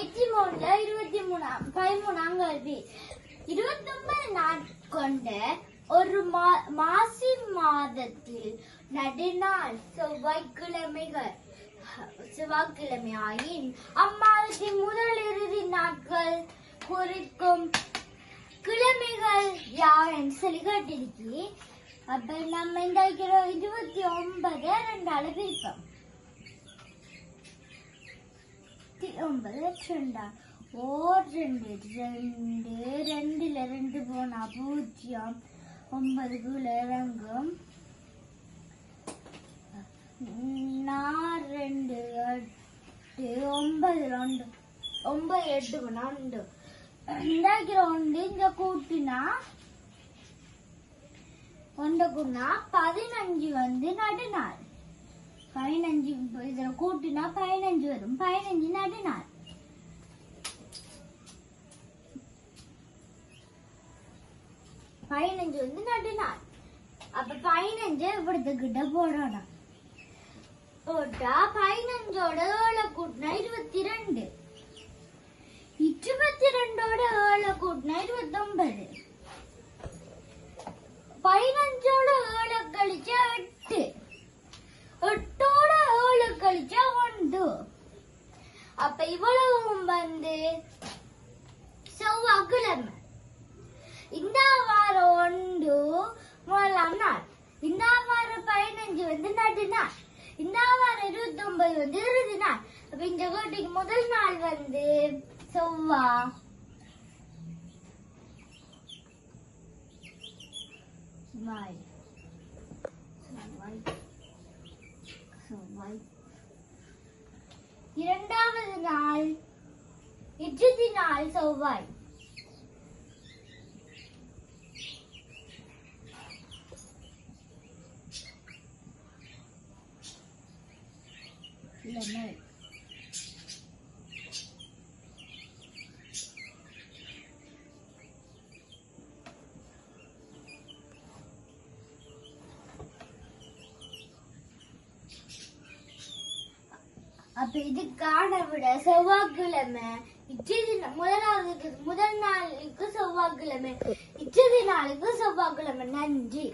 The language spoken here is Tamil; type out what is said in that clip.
13 கேள்வி. 29 நாள் கொண்ட ஒரு மாசி மாதத்தில் நடுநாள் செவ்வாய்க்கிழமையாயின் அம்மாதத்தின் முதல் இறுதி நாட்கள் குறிக்கும் கிழமைகள் யார் என்று சொல்லி கேட்டிருக்கி. அப்ப நம்ம இந்த 29 ரெண்டால பிரிப்போம். 9 ஓர் 2 2 2 போனா 0 9 இறங்கும் 4 2 8 9 8 போனா 2 இங்க கூட்டினா 15 வந்து நடுநாள். 15 இதுல கூட்டினா 15 வரும். 15 நடுநாள். 15 வந்து நடுநாள். அப்ப 15 இவ்வளவுக்கிட்ட போடணும். போட்டா 15ஓட 7 கூட்டினா 22. 22ஓட 7 கூட்டினா 29. 15ஓட 7 கழிச்சா 8. 8ஓட 7 கழிச்சா 1. அப்ப இவ்வளவும் வந்து செவ்வாய்க்கிழமை. இந்த வாரம் 1 முதலாம் நாள். இந்த வாரம் 15 வந்து நடுநாள். இந்த வாரம் 29 வந்து இறுதி நாள். அப்ப இந்த கோட்டைக்கு முதல் நாள் வந்து செவ்வாய். இரண்டாவது நாள் இறுதி நாள் செவ்வாய். அப்ப இதுக்கான விட செவ்வாய்க்கிழமை முதல் நாளுக்கு செவ்வாய்க்கிழமை இறுதி நாளுக்கு செவ்வாய்க்கிழமை. நன்றி.